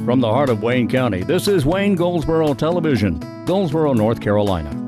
From the heart of Wayne County, this is Wayne Goldsboro Television, Goldsboro, North Carolina.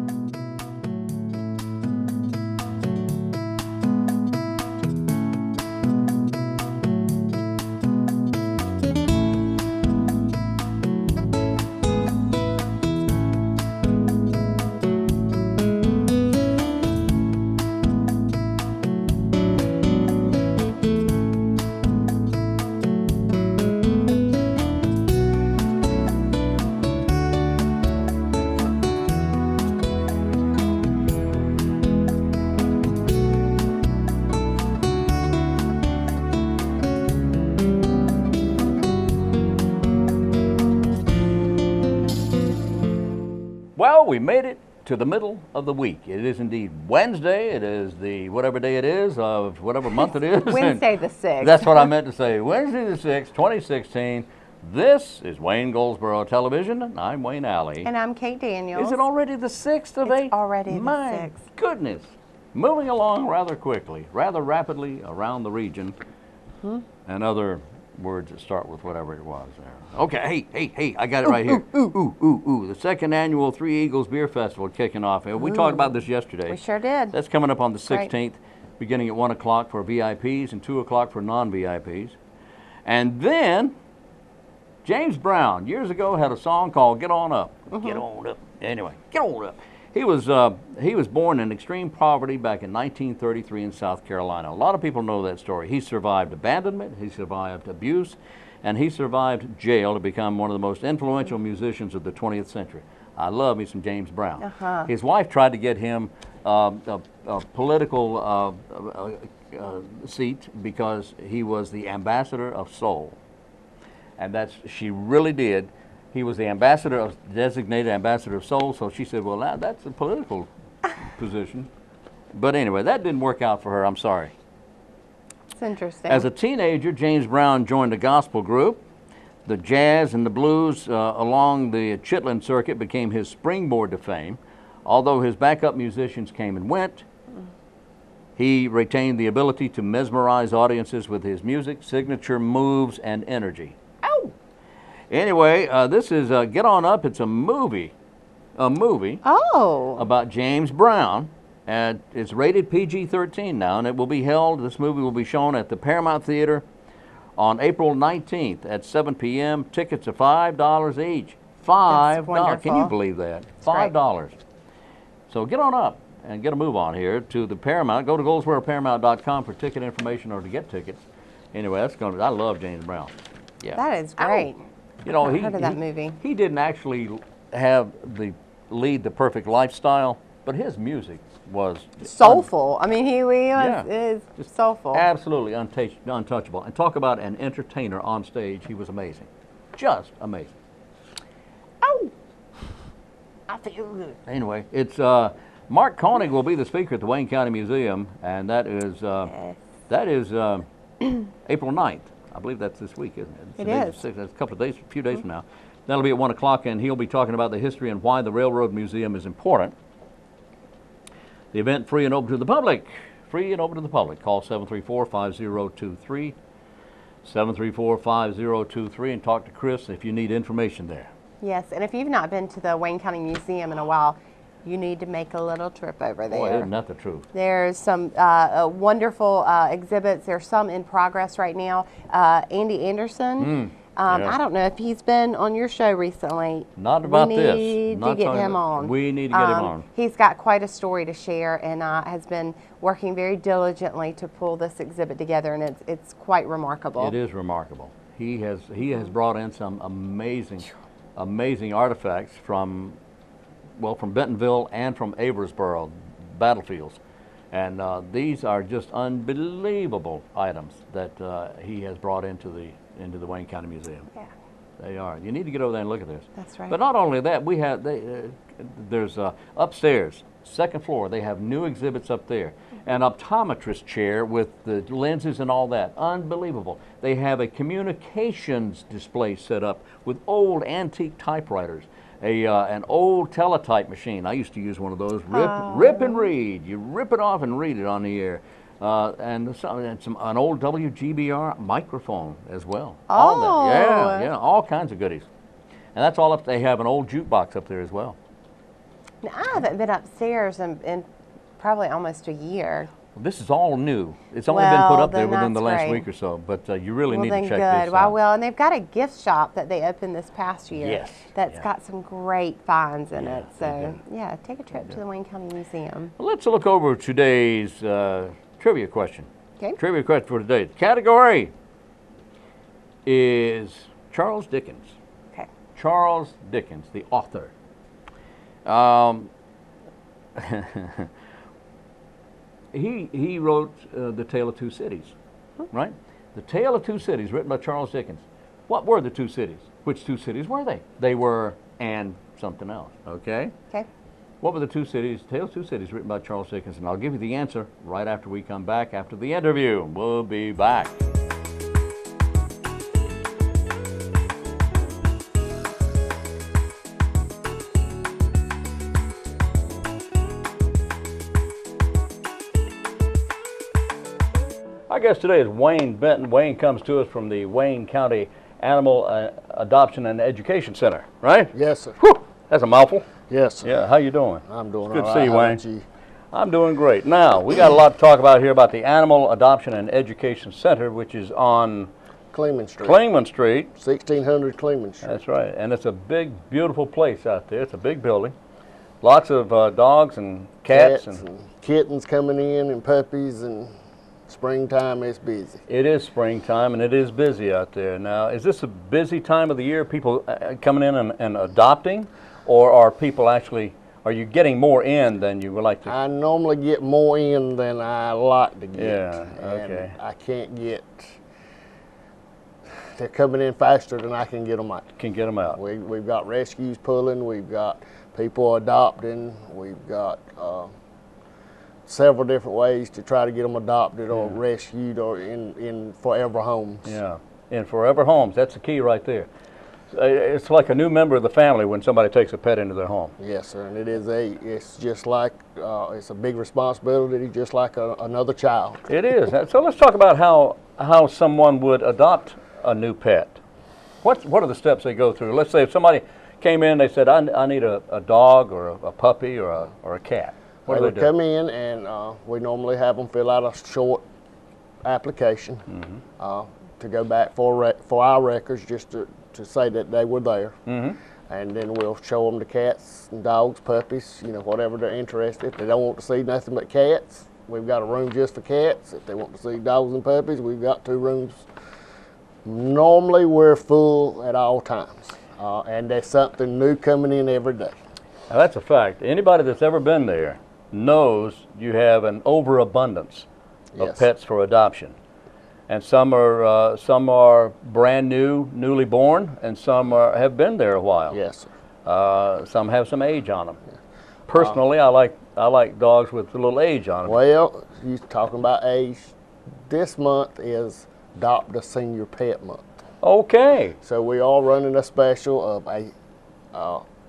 Well, we made it to the middle of the week. It is indeed Wednesday. It is the whatever day it is of whatever month it is. Wednesday the 6th. That's what I meant to say. Wednesday the 6th, 2016. This is Wayne Goldsboro Television, and I'm Wayne Alley. And I'm Kate Daniels. Is it already the 6th of 8? It's already the 6th. My goodness. Moving along rather quickly, rather rapidly around the region, and other words that start with whatever it was there. Okay, hey, I got it right here. Ooh. The second annual Three Eagles Beer Festival kicking off. We talked about this yesterday. We sure did. That's coming up on the 16th, beginning at 1 o'clock for VIPs and 2 o'clock for non-VIPs. And then, James Brown, years ago, had a song called Get On Up. Get on up. Anyway, get on up. He was born in extreme poverty back in 1933 in South Carolina. A lot of people know that story. He survived abandonment, he survived abuse, and he survived jail to become one of the most influential musicians of the 20th century. I love me some James Brown. His wife tried to get him a political seat because he was the ambassador of soul. And she really did. He was the designated ambassador of soul, so she said, well, that's a political position. But anyway, that didn't work out for her, I'm sorry. It's interesting. As a teenager, James Brown joined a gospel group. The jazz and the blues along the Chitlin circuit became his springboard to fame. Although his backup musicians came and went, he retained the ability to mesmerize audiences with his music, signature moves, and energy. Anyway, this is Get On Up. It's a movie about James Brown, and it's rated PG-13 now, and this movie will be shown at the Paramount Theater on April 19th at 7 p.m. Tickets are $5 each. $5. Can you believe that? $5. So get on up and get a move on here to the Paramount. Go to goldsboroparamount.com for ticket information or to get tickets. Anyway, I love James Brown. Yeah. That is great. You know, I heard of that movie. He didn't actually lead the perfect lifestyle, but his music was soulful. I mean, he is soulful. Absolutely untouchable. And talk about an entertainer on stage. He was amazing. Just amazing. Oh, I feel good. Anyway, it's Mark Koenig will be the speaker at the Wayne County Museum, and that is April 9th. I believe that's this week, isn't it? It is. That's a couple of days, a few days from now. That'll be at 1 o'clock, and he'll be talking about the history and why the Railroad Museum is important. The event free and open to the public. Free and open to the public. Call 734-5023. 734-5023 and talk to Chris if you need information there. Yes, and if you've not been to the Wayne County Museum in a while, you need to make a little trip over there. Boy, isn't that the truth? There's some wonderful exhibits. There's some in progress right now. Andy Anderson, I don't know if he's been on your show recently. Not about this. We need to get him on. We need to get him on. He's got quite a story to share and has been working very diligently to pull this exhibit together, and it's quite remarkable. It is remarkable. He has brought in some amazing artifacts from Bentonville and from Aversboro battlefields. And these are just unbelievable items that he has brought into the Wayne County Museum. Yeah. They are. You need to get over there and look at this. That's right. But not only that, there's upstairs, second floor, they have new exhibits up there. An optometrist chair with the lenses and all that. Unbelievable. They have a communications display set up with old antique typewriters. An old teletype machine. I used to use one of those. Rip and read. You rip it off and read it on the air. and an old WGBR microphone as well. Oh. All that. Yeah, all kinds of goodies. And that's all up. They have an old jukebox up there as well. Now, I haven't been upstairs in probably almost a year. This is all new. It's only been put up there then within the that's last great. week or so, but you really Well, need then to check good. this Well, I out. will. And they've got a gift shop that they opened this past year. Yes. That's Yeah. got some great finds in Yeah, it. they So, yeah, take a trip to the Wayne County Museum. Let's look over today's trivia question. Okay. Trivia question for today. The category is Charles Dickens. Okay. Charles Dickens, the author. He wrote The Tale of Two Cities, right? The Tale of Two Cities, written by Charles Dickens. What were the two cities? Which two cities were they? They were and something else, okay? Okay. What were the two cities? Tale of Two Cities, written by Charles Dickens, and I'll give you the answer right after we come back after the interview. We'll be back. Our guest today is Wayne Benton. Wayne comes to us from the Wayne County Animal Adoption and Education Center, right? Yes, sir. Whew, that's a mouthful. Yes, sir. Yeah, how you doing? I'm doing Good all to see right. you, How Wayne. about you? I'm doing great. Now, we got a lot to talk about here about the Animal Adoption and Education Center, which is on Cleveland Street. Claymont Street. 1600 Cleveland Street. That's right. And it's a big, beautiful place out there. It's a big building. Lots of dogs and cats. And kittens coming in and puppies, and springtime is busy. It is springtime and it is busy out there. Now, is this a busy time of the year, people coming in and adopting, or are people actually, are you getting more in than you would like to? I normally get more in than I like to get. Yeah, okay. And I can't get, they're coming in faster than I can get them out. Can get them out. We've got rescues pulling, we've got people adopting, we've got several different ways to try to get them adopted or rescued or in forever homes. Yeah, in forever homes. That's the key right there. It's like a new member of the family when somebody takes a pet into their home. Yes, sir, and it's just like, it's a big responsibility, just like another child. It is. So let's talk about how someone would adopt a new pet. What are the steps they go through? Let's say if somebody came in, they said, I need a dog or a puppy or a cat. What They do would they do? come in, and we normally have them fill out a short application to go back for our records, just to say that they were there. And then we'll show them the cats and dogs, puppies, whatever they're interested. If they don't want to see nothing but cats, we've got a room just for cats. If they want to see dogs and puppies, we've got 2 rooms. Normally we're full at all times, and there's something new coming in every day. Now that's a fact. Anybody that's ever been there knows you have an overabundance of Yes. pets for adoption. And some are brand new, newly born, and some have been there a while. Yes, sir. Some have some age on them. Personally, I like dogs with a little age on them. Well, you talking about age. This month is Adopt a Senior Pet Month. Okay. So we are running a special of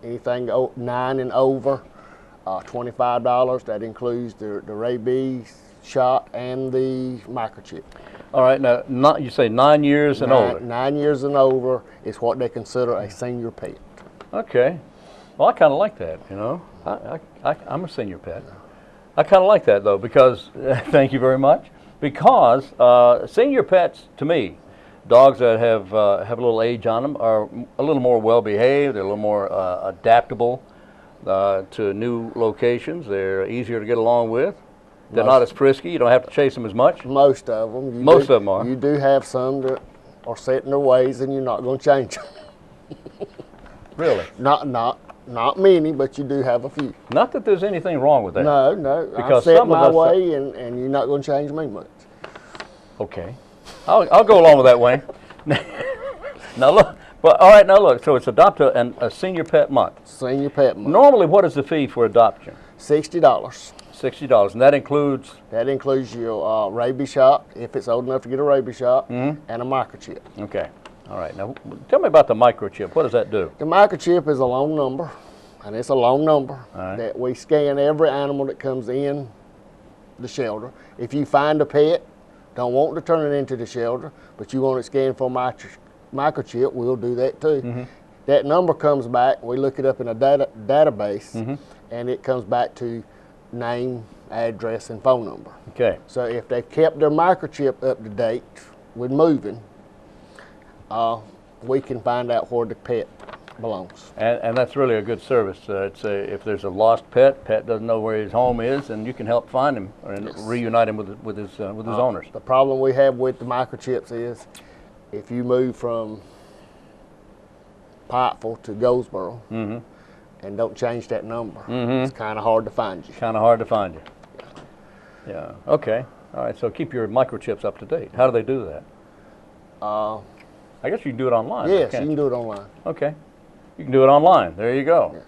anything 9 and over, $25. That includes the rabies shot and the microchip. All right. Now, you say 9 years and older. 9 years and over is what they consider a senior pet. Okay. Well, I kind of like that. I'm a senior pet. I kind of like that though because thank you very much. Because senior pets, to me, dogs that have a little age on them are a little more well behaved. They're a little more adaptable to new locations. They're easier to get along with. They're not as frisky. You don't have to chase them as much. Most of them. Most of them are. You do have some that are set in their ways, and you're not going to change them. Really? Not many, but you do have a few. Not that there's anything wrong with that. No. Because I set some of my us- way, and you're not going to change me much. Okay. I'll go along with that, Wayne. Now look. But all right. Now look. So it's adopt a senior pet month. Senior pet month. Normally, what is the fee for adoption? $60. $60, and that includes. That includes your rabies shot, if it's old enough to get a rabies shot, and a microchip. Okay. All right. Now, tell me about the microchip. What does that do? The microchip is a long number, and it's a long number right. that we scan every animal that comes in the shelter. If you find a pet, don't want to turn it into the shelter, but you want it scanned for microchip, we'll do that too. That number comes back, we look it up in a database, and it comes back to name, address, and phone number. Okay. So if they've kept their microchip up to date with moving, we can find out where the pet belongs. And that's really a good service. If there's a lost pet doesn't know where his home is, and you can help find him and reunite him with his owners. The problem we have with the microchips is if you move from Pikeville to Goldsboro and don't change that number, it's kind of hard to find you. Kind of hard to find you. Yeah. Okay. All right. So keep your microchips up to date. How do they do that? I guess you can do it online. Yes, you can't can do it online. Okay. You can do it online. There you go. Yes.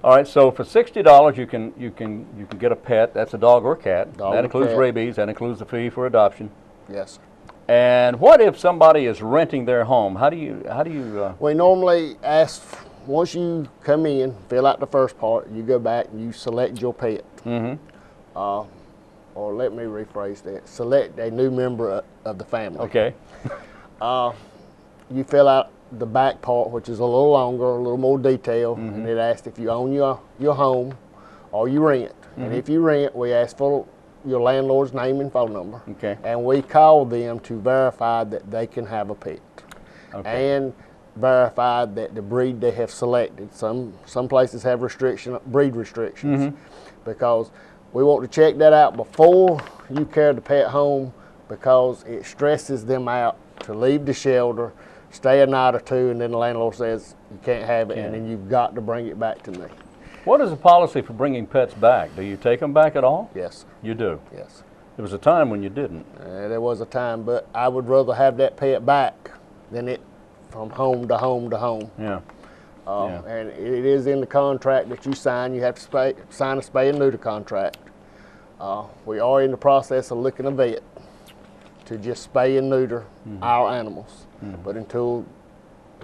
All right. So for $60, you can get a pet. That's a dog or cat. Dog that or includes cat. rabies. That includes the fee for adoption. Yes. And what if somebody is renting their home? How do you? We normally ask, once you come in, fill out the first part, you go back and you select your pet. Or let me rephrase that, select a new member of the family. Okay. You fill out the back part, which is a little longer, a little more detailed, and it asks if you own your home or you rent. And if you rent, we ask for your landlord's name and phone number. Okay. And we call them to verify that they can have a pet. Okay. And verify that the breed they have selected. Some places have breed restrictions, because we want to check that out before you carry the pet home, because it stresses them out to leave the shelter, stay a night or two, and then the landlord says you can't have it, and then you've got to bring it back to me. What is the policy for bringing pets back? Do you take them back at all? Yes. You do. Yes. There was a time when you didn't. There was a time, but I would rather have that pet back than it from home to home to home. Yeah. And it is in the contract that you sign. You have to sign a spay and neuter contract. We are in the process of looking a vet to just spay and neuter our animals. But until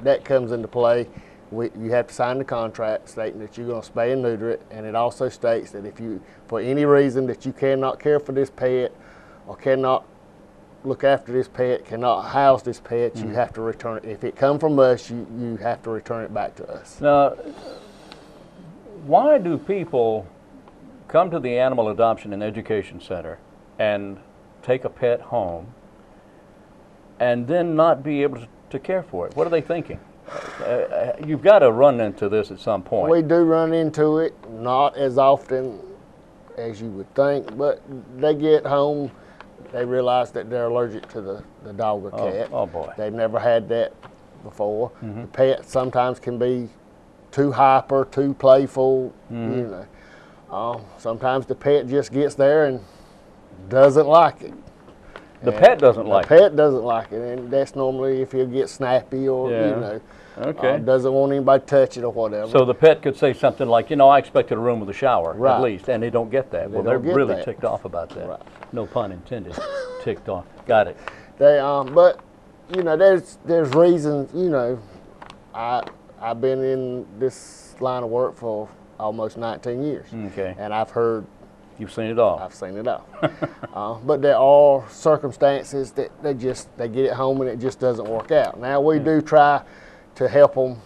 that comes into play, you have to sign the contract stating that you're going to spay and neuter it, and it also states that if you, for any reason that you cannot care for this pet or cannot look after this pet, cannot house this pet, you have to return it. If it comes from us, you have to return it back to us. Now, why do people come to the Animal Adoption and Education Center and take a pet home and then not be able to care for it? What are they thinking? You've got to run into this at some point. We do run into it, not as often as you would think, but they get home, they realize that they're allergic to the dog or cat. Oh boy. They've never had that before. The pet sometimes can be too hyper, too playful, you know. Sometimes the pet just gets there and doesn't like it. The pet doesn't like it. The pet doesn't like it, and that's normally if he'll get snappy or, you know, doesn't want anybody to touch it or whatever. So the pet could say something like, you know, I expected a room with a shower, Right. at least, and they don't get that. Well, they're don't get really that. ticked off about that. Right. No pun intended. Ticked off. Got it. They but you know, there's reasons, you know. I've been in this line of work for almost 19 years. Okay. And I've heard, You've seen it all. I've seen it all. But there are circumstances that they get it home and it just doesn't work out. Now we do try to help them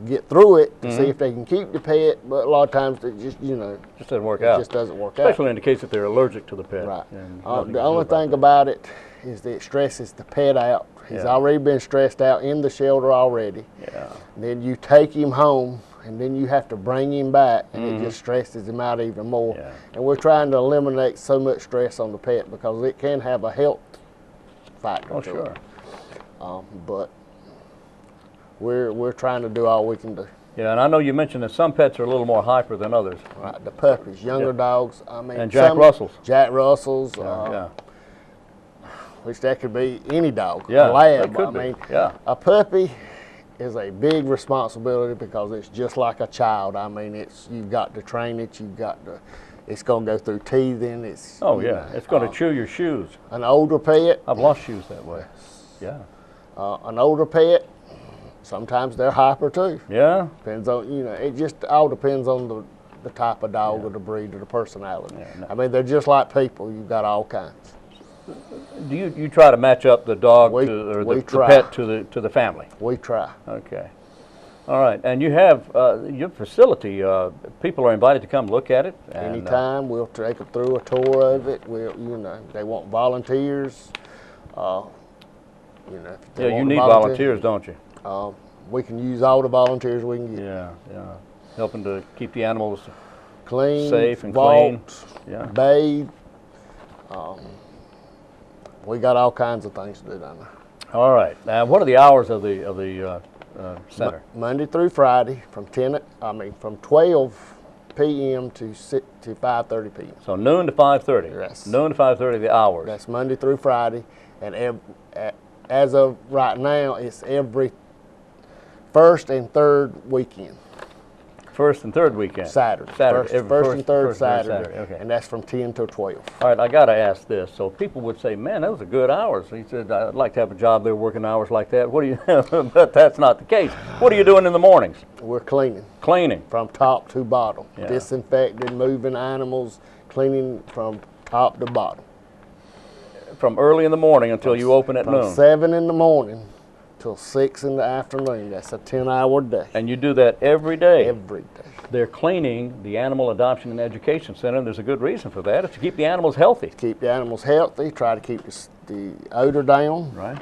get through it to see if they can keep the pet, but a lot of times it just, you know, Just doesn't work it out. just doesn't work out. Especially in the case that they're allergic to the pet. Right. And nothing The you can only do about thing that. about it is that it stresses the pet out. He's Yeah. already been stressed out in the shelter already. Yeah. Then you take him home, and then you have to bring him back, and it just stresses him out even more. Yeah. And we're trying to eliminate so much stress on the pet because it can have a health factor Oh, to sure. it. But we're trying to do all we can do. Yeah, and I know you mentioned that some pets are a little more hyper than others. Right, the puppies, younger dogs. I mean, And Jack Russells. Jack Russells. Yeah. Which that could be any dog. Yeah, A lab. that could I be. mean, Yeah. a puppy is a big responsibility because it's just like a child. I mean, you've got to train it. It's going to go through teething. Oh, yeah. It's going to chew your shoes. An older pet. I've lost shoes that way. Yeah. An older pet. Sometimes they're hyper too. Yeah? Depends on, you know. It just all depends on the type of dog or the breed or the personality. Yeah, no. I mean, they're just like people. You've got all kinds. Do you try to match up the dog We- or we the try. pet to the family? We try. Okay. All right. And you have your facility. People are invited to come look at it. And, Anytime, we'll take them through a tour of it. They want volunteers. If they yeah, you want to need volunteer, volunteers, don't you? We can use all the volunteers we can get. Yeah, yeah. Helping to keep the animals Clean, safe and walked, clean. Yeah. bathe. We got all kinds of things to do down there. All right. Now, what are the hours of the center? Monday through Friday from 12 p.m. to 5:30 p.m. So noon to 5:30. Yes. Noon to 5:30. The hours. That's Monday through Friday, and as of right now, it's every first and third weekend. First and third weekend. Saturday. Saturday. First and third Saturday. Saturday. Okay. And that's from 10 to 12. All right, I got to ask this. So people would say, man, those are good hours. He said, I'd like to have a job there working hours like that. What do you, but that's not the case. What are you doing in the mornings? We're cleaning Cleaning. from top to bottom. Yeah. Disinfecting, moving animals, cleaning from top to bottom. From early in the morning until you open at From noon. 7 in the morning till 6 in the afternoon. That's a 10-hour day. And you do that every day. Every day. They're cleaning the Animal Adoption and Education Center, and there's a good reason for that. It's to keep the animals healthy. Keep the animals healthy, try to keep the odor down. Right.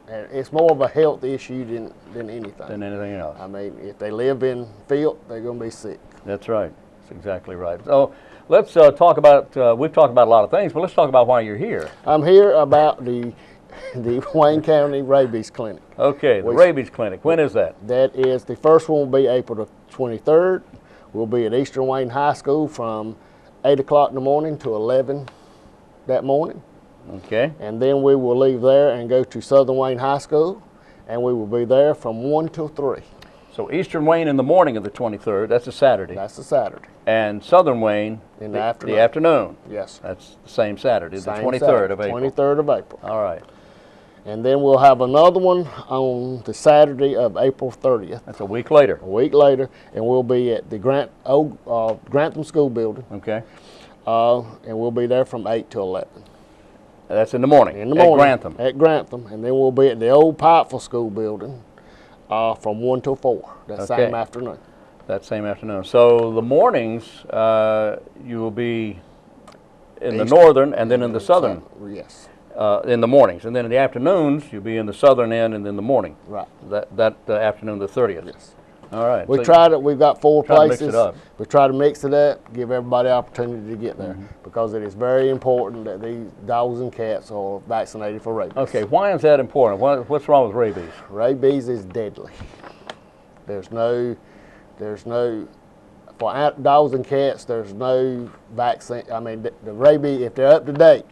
And it's more of a health issue than anything. Than anything else. I mean, if they live in filth, they're going to be sick. That's right. That's exactly right. So let's talk about, we've talked about a lot of things, but let's talk about why you're here. I'm here about the Wayne County Rabies Clinic. Okay, the rabies clinic. When is that? That is, the first one will be April the 23rd. We'll be at Eastern Wayne High School from 8 o'clock in the morning to 11 that morning. Okay. And then we will leave there and go to Southern Wayne High School, and we will be there from 1 till 3. So Eastern Wayne in the morning of the 23rd, that's a Saturday. That's a Saturday. And Southern Wayne In the afternoon. The afternoon. Yes. That's the same Saturday, the Same 23rd Saturday, of April. 23rd of April. All right. And then we'll have another one on the Saturday of April 30th, That's a week later. a week later, and we'll be at the Grantham School Building, Okay. and we'll be there from 8 to 11. That's in the morning. In the morning. At Grantham. At Grantham, and then we'll be at the old Pikeville School Building from 1 till 4, that Okay. same afternoon. That same afternoon. So the mornings, you will be in the East. northern and then in the southern. Yes, In the mornings, and then in the afternoons you'll be in the southern end and in the morning. right. That afternoon, the 30th. Yes. All right. We So- tried it. We've got 4 Try to mix places. it up. We try to mix it up, give everybody opportunity to get Mm-hmm. there, because it is very important that these dogs and cats are vaccinated for rabies. Okay. Why is that important? What's wrong with rabies? Rabies is deadly. There's no, for dogs and cats, there's no vaccine. I mean, the rabies, if they're up to date,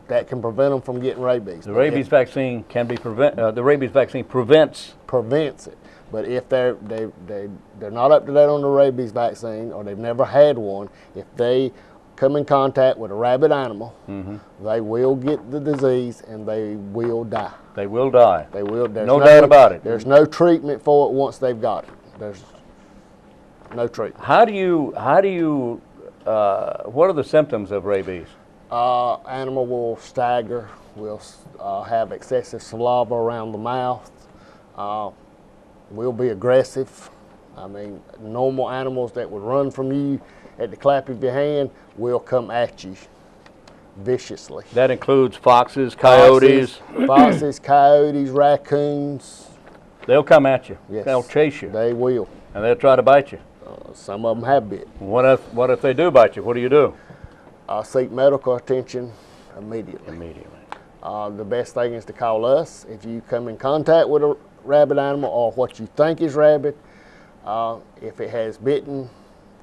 that can prevent them from getting rabies. The But rabies vaccine can be the rabies vaccine prevents. prevents it. But if they're not up to date on the rabies vaccine, or they've never had one, if they come in contact with a rabid animal, they will get the disease and they will die. They will die. They will. There's No doubt about it. There's no treatment for it once they've got it. There's no treatment. How do you what are the symptoms of rabies? Animal will stagger, will have excessive saliva around the mouth, will be aggressive. I mean, normal animals that would run from you at the clap of your hand will come at you viciously. That includes foxes, coyotes. Foxes, coyotes, raccoons. They'll come at you. Yes. They'll chase you, They will. and they'll try to bite you. Some of them have bit. What if they do bite you? What do you do? Seek medical attention immediately. Immediately. The best thing is to call us if you come in contact with a rabid animal or what you think is rabid. If it has bitten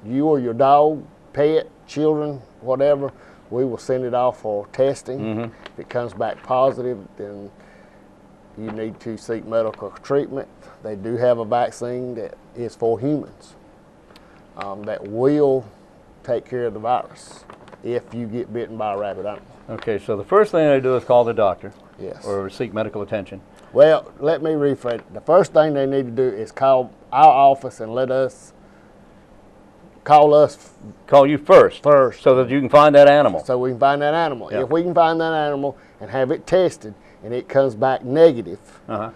you or your dog, pet, children, whatever, we will send it off for testing. If it comes back positive, then you need to seek medical treatment. They do have a vaccine that is for humans that will take care of the virus if you get bitten by a rabid animal. Okay, so the first thing they do is call the doctor. Yes. Or seek medical attention. Well, let me rephrase it. The first thing they need to do is call our office and let us call us Call you first. first So that you can find that animal. so we can find that animal. Yeah. If we can find that animal and have it tested and it comes back negative, Uh-huh.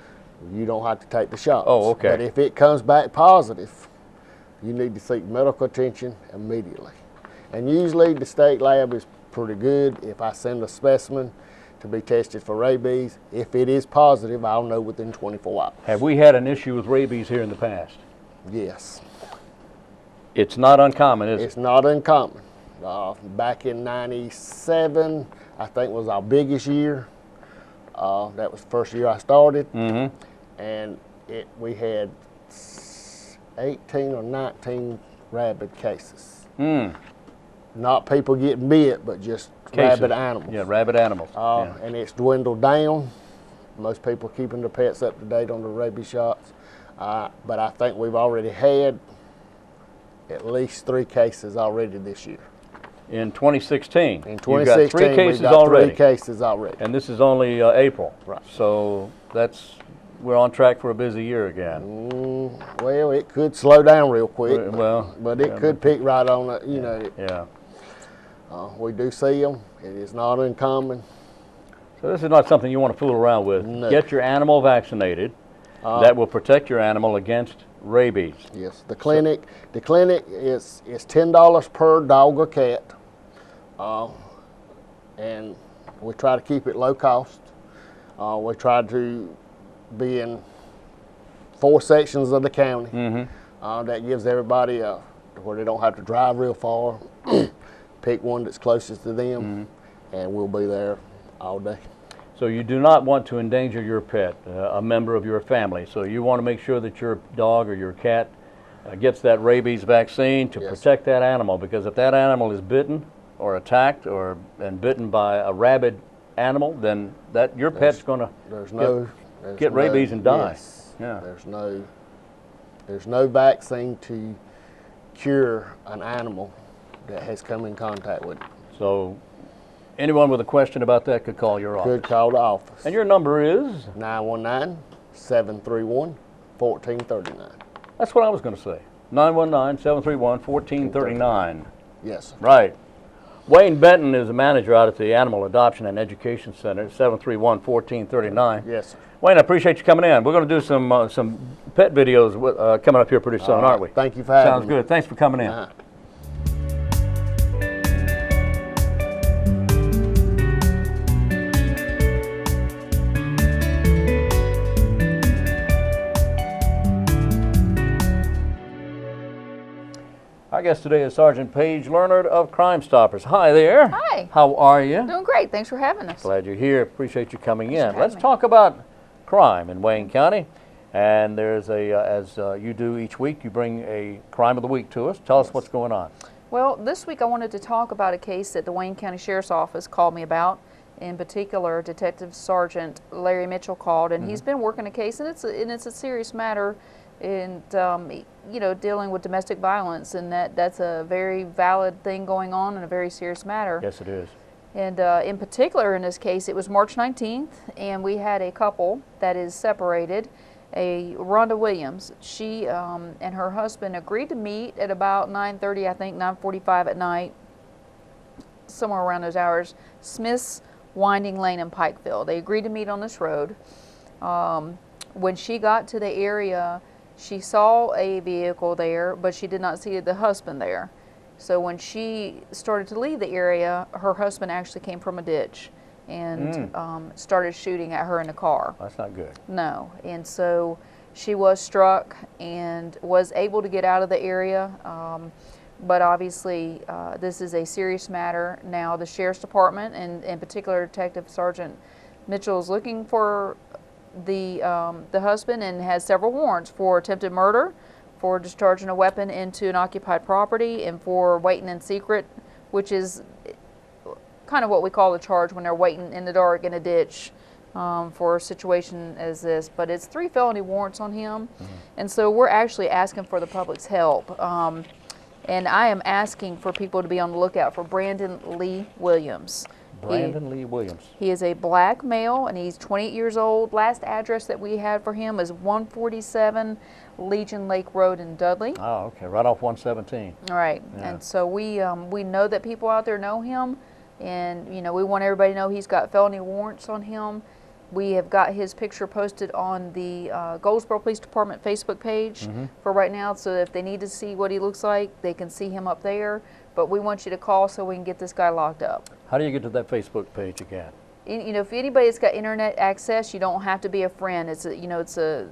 you don't have to take the shots. Oh, okay. But if it comes back positive, you need to seek medical attention immediately. And usually the state lab is pretty good. If I send a specimen to be tested for rabies, if it is positive, I'll know within 24 hours. Have we had an issue with rabies here in the past? Yes. It's not uncommon, is It's not uncommon. Back in '97, I think was our biggest year. That was the first year I started. Mm-hmm. And we had 18 or 19 rabid cases. Mm. Not people getting bit, but just rabid animals. Yeah, rabid animals. Yeah. And it's dwindled down. Most people keeping their pets up to date on the rabies shots. But I think we've already had at least 3 cases already this year. In 2016, In you've 2016, got 3 cases we've got already. 3 cases already. And this is only April. Right. So we're on track for a busy year again. Well, it could slow down real quick, Well, but it could pick right on it. You know, Yeah. we do see them. It is not uncommon. So this is not something you want to fool around with. No. Get your animal vaccinated. That will protect your animal against rabies. Yes, the clinic is $10 per dog or cat, and we try to keep it low cost. We try to be in 4 sections of the county. Mm-hmm. That gives everybody where they don't have to drive real far. Pick one that's closest to them, and we'll be there all day. So you do not want to endanger your pet, a member of your family. So you want to make sure that your dog or your cat gets that rabies vaccine to protect that animal, because if that animal is bitten or attacked and bitten by a rabid animal, then your pet's going to get rabies and die. Yes, Yeah. there's no vaccine to cure an animal that has come in contact with it. So anyone with a question about that could call your office. Could call the office. And your number is? 919-731-1439. That's what I was going to say. 919-731-1439. Yes, sir. Right. Wayne Benton is a manager out at the Animal Adoption and Education Center, 731-1439. Yes, sir. Wayne, I appreciate you coming in. We're going to do some pet videos coming up here pretty soon, aren't we? Thank you for having me. Sounds good. Thanks for coming in. Uh-huh. Our guest today is Sergeant Paige Learnard of Crime Stoppers. Hi there. Hi. How are you? Doing great. Thanks for having us. Glad you're here. Appreciate you coming in. for Let's having me. talk about crime in Wayne County. And there's as you do each week, you bring a crime of the week to us. Tell us what's going on. Well, this week I wanted to talk about a case that the Wayne County Sheriff's Office called me about. In particular, Detective Sergeant Larry Mitchell called, and he's been working a case, and it's a serious matter, and dealing with domestic violence, and that's a very valid thing going on and a very serious matter. Yes, it is. And in particular, in this case, it was March 19th, and we had a couple that is separated. Rhonda Williams, she and her husband agreed to meet at about 9:30, I think 9:45 at night, somewhere around those hours, Smith's Winding Lane in Pikeville. They agreed to meet on this road. When she got to the area, she saw a vehicle there, but she did not see the husband there. So when she started to leave the area, her husband actually came from a ditch and started shooting at her in the car. That's not good. No. And so she was struck and was able to get out of the area. But obviously, this is a serious matter. Now, the Sheriff's Department, and in particular Detective Sergeant Mitchell, is looking for the husband and has several warrants for attempted murder, for discharging a weapon into an occupied property, and for waiting in secret, which is kind of what we call the charge when they're waiting in the dark in a ditch for a situation as this. But it's 3 felony warrants on him, and so we're actually asking for the public's help. And I am asking for people to be on the lookout for Brandon Lee Williams. Brandon Lee Williams. He is a black male, and he's 28 years old. Last address that we had for him is 147 Legion Lake Road in Dudley. Oh, okay, right off 117. All right, Yeah. and so we know that people out there know him, and you know we want everybody to know he's got felony warrants on him. We have got his picture posted on the Goldsboro Police Department Facebook page for right now, so if they need to see what he looks like, they can see him up there. But we want you to call so we can get this guy locked up. How do you get to that Facebook page again? You know, if anybody's got internet access, you don't have to be a friend. It's a, you know, it's an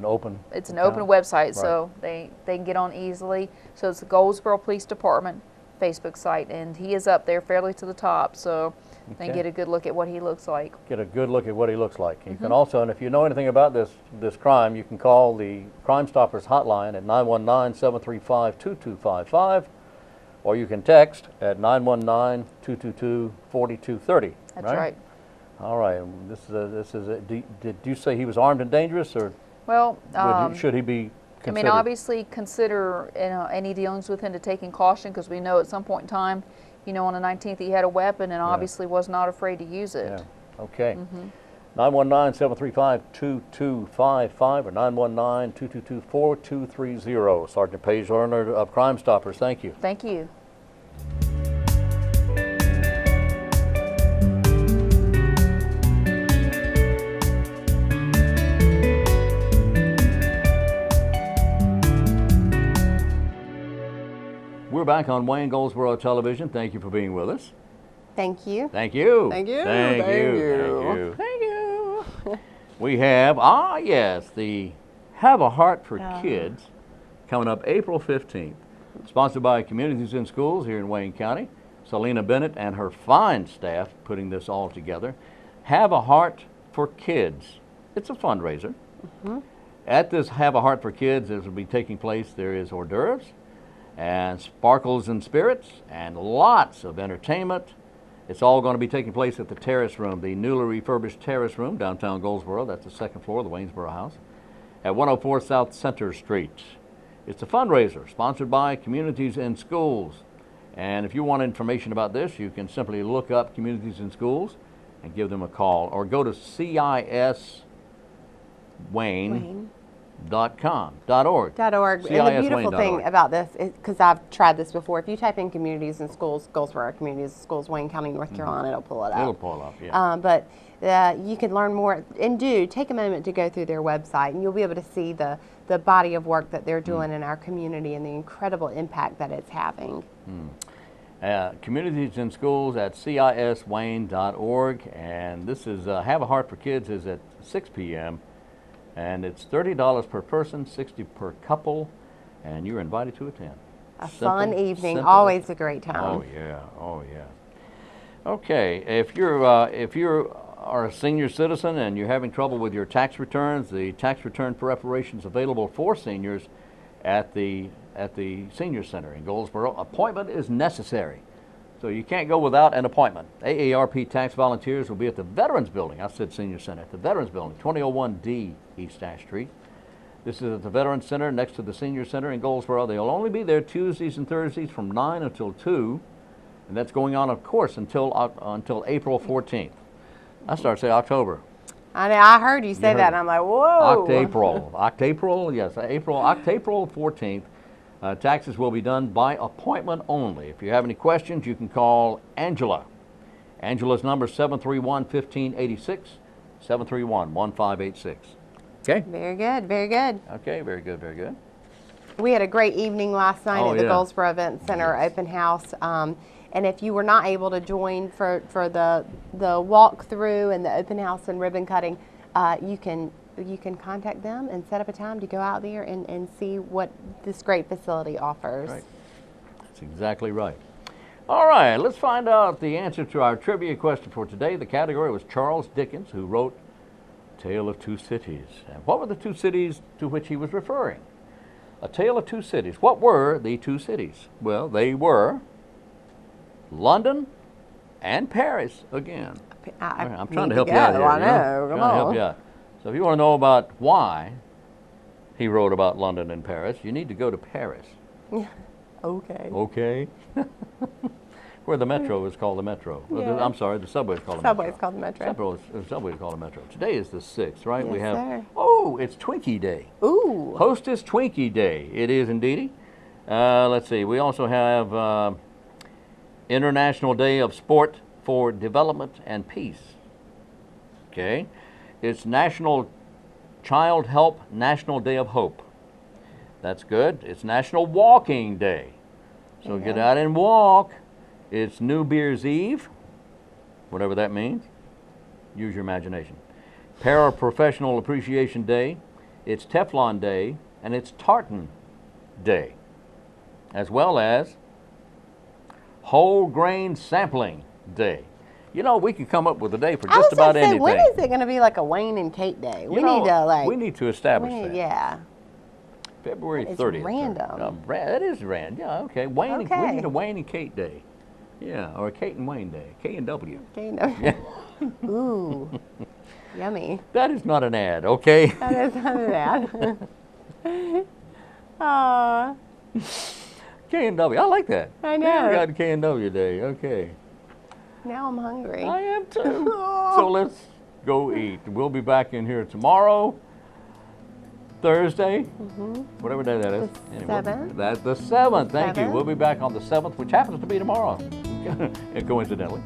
open open website, so they can get on easily. So it's the Goldsboro Police Department Facebook site, and he is up there fairly to the top, so they can get a good look at what he looks like. Get a good look at what he looks like. You can also, and if you know anything about this crime, you can call the Crime Stoppers hotline at 919-735-2255, or you can text at 919-222-4230. That's right. All right. Did you say he was armed and dangerous, or Well, should he be I considered? mean, obviously consider any dealings with him to taking caution, because we know at some point in time, you know, on the 19th he had a weapon and obviously was not afraid to use it. Yeah. Okay. 919-735-2255 or 919-222-4230. Sergeant Paige Learnard of Crime Stoppers, thank you. Thank you. We're back on Wayne Goldsboro Television. Thank you for being with us. Thank you. Thank you. Thank you. Thank Thank you. you. Thank you. We have, yes, the Have a Heart for Kids coming up April 15th. Sponsored by Communities in Schools here in Wayne County. Selena Bennett and her fine staff putting this all together. Have a Heart for Kids. It's a fundraiser. At this Have a Heart for Kids, as will be taking place, there is hors d'oeuvres and sparkles and spirits and lots of entertainment. It's all going to be taking place at the Terrace Room, the newly refurbished Terrace Room, downtown Goldsboro. That's the second floor of the Waynesboro House at 104 South Center Street. It's a fundraiser sponsored by Communities in Schools. And if you want information about this, you can simply look up Communities in Schools and give them a call, or go to CISWayne.com. .org. And the beautiful thing about this is, because I've tried this before, if you type in Communities in Schools, Goldsboro Communities in Schools, Wayne County, North Carolina, it'll pull it up. It'll pull up, yeah. But you can learn more, and take a moment to go through their website, and you'll be able to see the body of work that they're doing in our community and the incredible impact that it's having. Communities in Schools at CISWayne.org, and this is Have a Heart for Kids is at 6 p.m. and it's $30 per person, $60 per couple, and you're invited to attend. A fun evening, simple. always a great time. Oh yeah, oh yeah. Okay, if you are a senior citizen and you're having trouble with your tax returns, the tax return preparation is available for seniors at the Senior Center in Goldsboro. Appointment is necessary, so you can't go without an appointment. AARP tax volunteers will be at the Veterans Building. I said Senior Center, at the Veterans Building, 2001D East Ash Street. This is at the Veterans Center next to the Senior Center in Goldsboro. They'll only be there Tuesdays and Thursdays from 9 until 2, and that's going on, of course, until April 14th. I started to say October. I heard you say that, and I'm like, whoa. Octapril, yes, Octapril 14th. Taxes will be done by appointment only. If you have any questions, you can call Angela. Angela's number is 731-1586, 731-1586. Okay? Very good, very good. Okay, very good, very good. We had a great evening last night at the yeah. Goldsboro Event Center open house. And if you were not able to join for the walkthrough and the open house and ribbon cutting, you can contact them and set up a time to go out there and see what this great facility offers. Right. That's exactly right. All right, let's find out the answer to our trivia question for today. The category was Charles Dickens, who wrote Tale of Two Cities. And what were the two cities to which he was referring? A Tale of Two Cities. What were the two cities? Well, they were London and Paris again. I'm trying to help you out here. I know. Come on. Help you out. So if you want to know about why he wrote about London and Paris, you need to go to Paris. Okay. Okay. Where the Metro is called the Metro. Yeah. I'm sorry, the subway is called the Subway's Metro. called the Metro. Subway is called the Metro. Today is the 6th, right? Yes, we have, sir. oh, it's Twinkie Day. Ooh. Hostess Twinkie Day. It is indeedy. Let's see. We also have International Day of Sport for Development and Peace. Okay. It's National Child Help National Day of Hope. That's good. It's National Walking Day. So get out and walk. It's New Year's Eve, whatever that means. Use your imagination. Paraprofessional Appreciation Day. It's Teflon Day, and it's Tartan Day, as well as Whole Grain Sampling Day. You know, we can come up with a day for I was just about gonna say, anything. when is it going to be like a Wayne and Kate Day? We need to establish that. Yeah. February It's 30th. random. That is random. Yeah, okay. Wayne. We Okay. need a Wayne and Kate Day. Yeah, or a Kate and Wayne Day. K and W. Okay. Ooh. Yummy. That is not an ad, okay? That is not bad. Aw. K and W. I like that. I know. Yeah, we got K and W Day. Okay. Now I'm hungry. I am too. So let's go eat. We'll be back in here tomorrow, Thursday, whatever day that is. The 7th. That's the 7th. Thank you. 7th. We'll be back on the 7th, which happens to be tomorrow, coincidentally.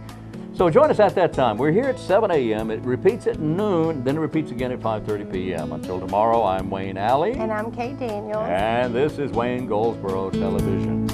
So join us at that time. We're here at 7 a.m. It repeats at noon, then it repeats again at 5:30 p.m. Until tomorrow, I'm Wayne Alley. And I'm Kate Daniels. And this is Wayne Goldsboro Television.